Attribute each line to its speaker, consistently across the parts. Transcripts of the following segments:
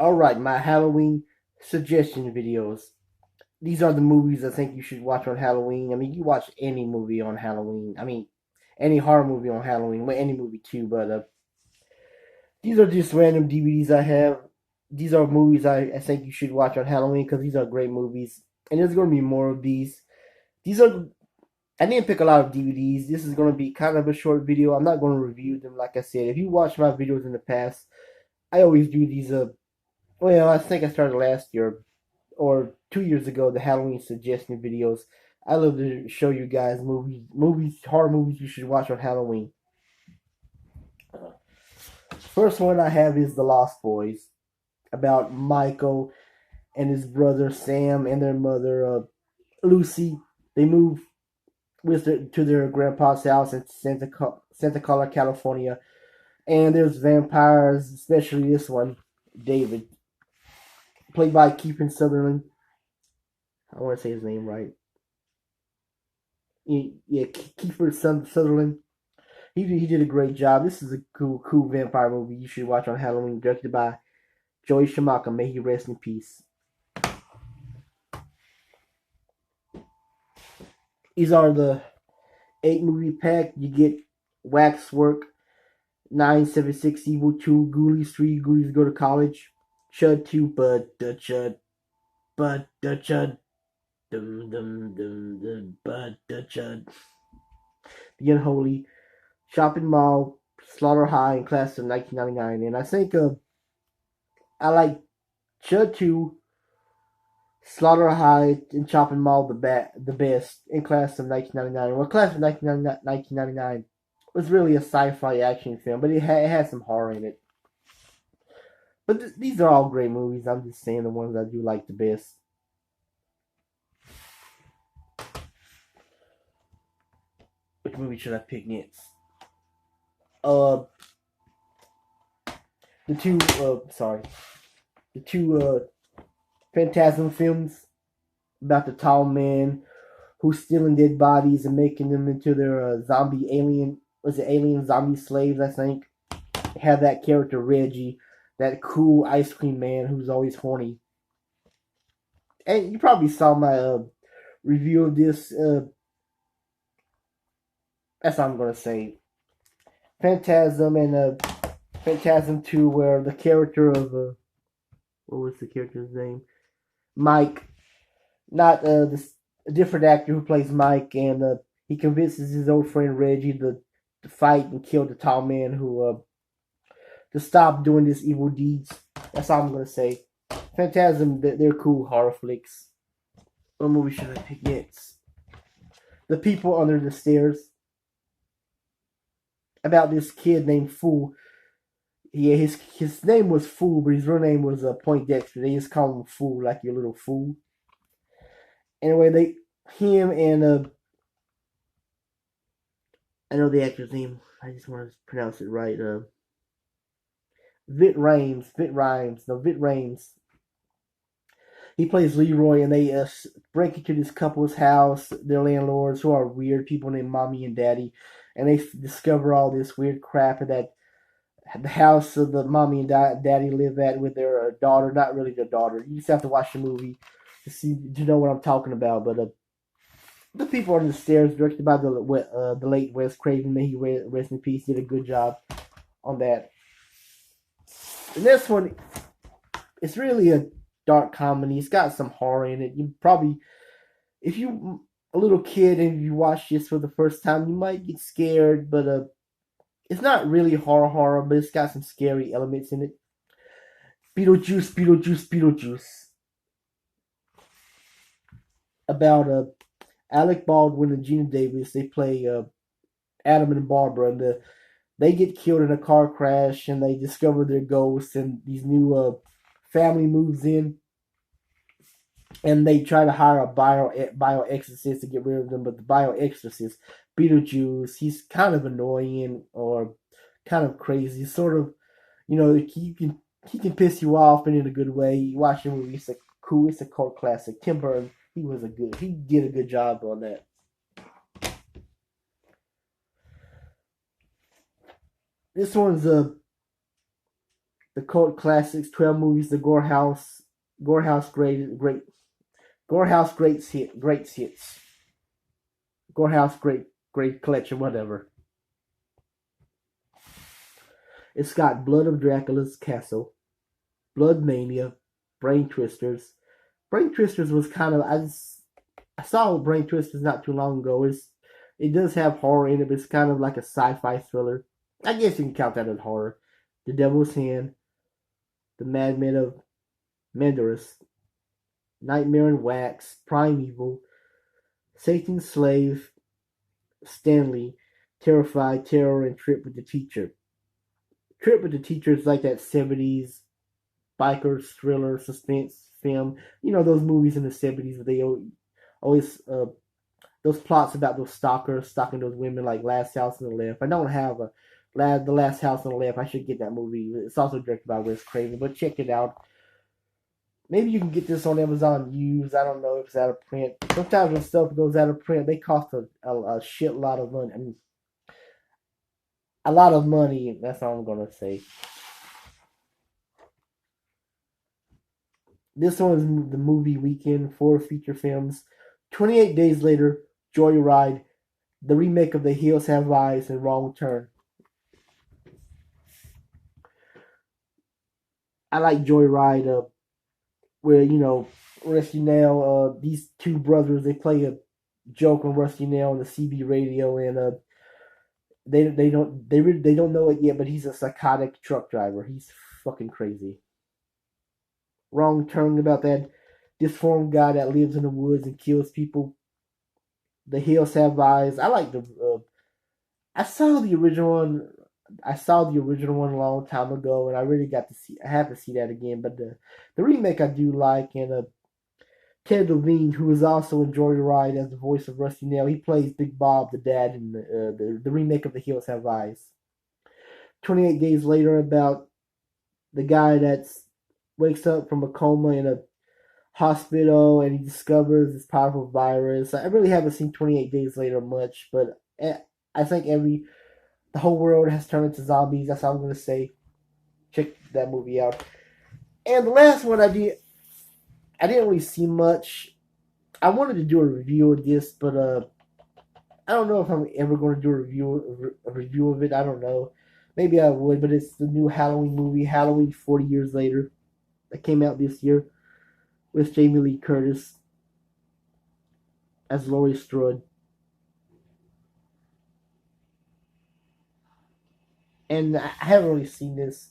Speaker 1: Alright, my Halloween suggestion videos. These are the movies I think you should watch on Halloween. I mean, you watch any movie on Halloween. I mean, any horror movie on Halloween. Well, any movie too, but these are just random DVDs I have. These are movies I think you should watch on Halloween because these are great movies. And there's going to be more of these. These are. I didn't pick a lot of DVDs. This is going to be kind of a short video. I'm not going to review them, like I said. If you watch my videos in the past, I always do these. Well, I think I started last year or 2 years ago. The Halloween suggestion videos. I love to show you guys horror movies you should watch on Halloween. First one I have is The Lost Boys, about Michael and his brother Sam and their mother Lucy. They move to their grandpa's house in Santa Clara, California, and there's vampires, especially this one, David, played by Kiefer Sutherland. I want to say his name right. Yeah, Kiefer Sutherland. He did a great job. This is a cool vampire movie you should watch on Halloween, directed by Joey Schumacher. May he rest in peace. These are the 8 movie pack. You get Waxwork, 976, Evil 2, Ghoulies 3, Ghoulies Go to College, Chud 2, But the Chud, But the Chud, The Unholy, Shopping Mall, Slaughter High, and Class of 1999. And I think I like Chud 2, Slaughter High, and Shopping Mall the best in Class of 1999. Well, Class of 1999 was really a sci-fi action film, but it had some horror in it. But these are all great movies. I'm just saying the ones I do like the best. Which movie should I pick next? Uh, the two. The two Phantasm films about the tall man who's stealing dead bodies and making them into their zombie alien. Was it alien zombie slaves? I think. Have that character Reggie, that cool ice cream man who's always horny. And you probably saw my review of this. That's all I'm gonna say. Phantasm and Phantasm 2, where the character of what was the character's name? Mike, not this a different actor who plays Mike, and he convinces his old friend Reggie to fight and kill the tall man who to stop doing this evil deeds. That's all I'm gonna say. Phantasm, they're cool horror flicks. What movie should I pick next? The People Under the Stairs, about this kid named Fool. Yeah, his name was Fool, but his real name was Poindexter. They just call him Fool, like your little fool. Anyway, him and I know the actor's name. I just want to pronounce it right. Vitt Rhymes. He plays Leroy, and they break into this couple's house. Their landlords, who are weird people named Mommy and Daddy, and they discover all this weird crap that the house of the mommy and daddy live at with their daughter. Not really their daughter. You just have to watch the movie to know what I'm talking about. But the People Under the Stairs, directed by the late Wes Craven, may he rest in peace, did a good job on that. And this one, it's really a dark comedy. It's got some horror in it. You probably, if you a little kid and you watch this for the first time, you might get scared, but it's not really horror, but it's got some scary elements in it. Beetlejuice. About Alec Baldwin and Gina Davis. They play Adam and Barbara, and they get killed in a car crash, and they discover their ghosts, and these new family moves in, and they try to hire a bio exorcist to get rid of them, but the bio exorcist, Beetlejuice, he's kind of annoying or kind of crazy, sort of, he can piss you off, but in a good way. You watch the movie, it's a cult classic. Tim Burton, he did a good job on that. This one's the cult classics, 12 movies, the Gorehouse great hits, Gorehouse great collection, whatever. It's got Blood of Dracula's Castle, Blood Mania, Brain Twisters. Brain Twisters was kind of I saw Brain Twisters not too long ago. It does have horror in it, but it's kind of like a sci-fi thriller. I guess you can count that as horror. The Devil's Hand, The Madmen of Menderes, Nightmare in Wax, Primeval, Satan's Slave, Stanley, Terrified, Terror, and Trip with the Teacher. Trip with the Teacher is like that 70s biker thriller suspense film. You know those movies in the 70s where they always those plots about those stalkers stalking those women, like Last House on the Left. I don't have the Last House on the Left. I should get that movie. It's also directed by Wes Craven, but check it out. Maybe you can get this on Amazon used. I don't know if it's out of print. Sometimes when stuff goes out of print, they cost a shit lot of money. I mean, a lot of money. That's all I'm gonna say. This one is the movie weekend, 4 feature films. 28 Days Later, Joyride, the remake of The Hills Have Eyes, and Wrong Turn. I like Joyride, where Rusty Nail, these two brothers, they play a joke on Rusty Nail on the CB radio, and they don't know it yet, but he's a psychotic truck driver. He's fucking crazy. Wrong Turn, about that disformed guy that lives in the woods and kills people. The Hills Have Eyes. I like the. I saw the original one. I saw the original one a long time ago, and I really got to see. I have to see that again. But the remake I do like, and Ted Levine, who is also in Joyride as the voice of Rusty Nail, he plays Big Bob, the dad, in the remake of The Hills Have Eyes. 28 Days Later, about the guy that wakes up from a coma in a hospital and he discovers this powerful virus. I really haven't seen 28 Days Later much, but I think the whole world has turned into zombies. That's all I'm going to say. Check that movie out. And the last one I didn't really see much. I wanted to do a review of this, but I don't know if I'm ever going to do a review of it. I don't know. Maybe I would, but it's the new Halloween movie, Halloween 40 Years Later, that came out this year, with Jamie Lee Curtis as Laurie Strode. And I haven't really seen this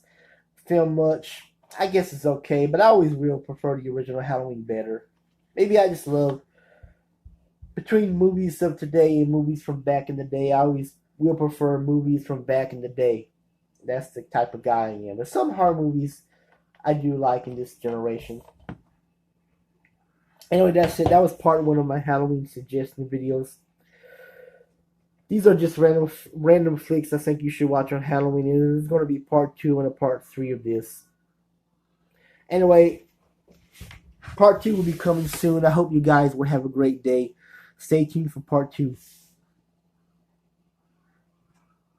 Speaker 1: film much. I guess it's okay, but I always will prefer the original Halloween better. Maybe I just love, between movies of today and movies from back in the day, I always will prefer movies from back in the day. That's the type of guy I am. There's some horror movies I do like in this generation. Anyway, that's it. That was part one of my Halloween suggestion videos. These are just random flicks I think you should watch on Halloween. And there's going to be part 2 and a part 3 of this. Anyway, part 2 will be coming soon. I hope you guys will have a great day. Stay tuned for part 2.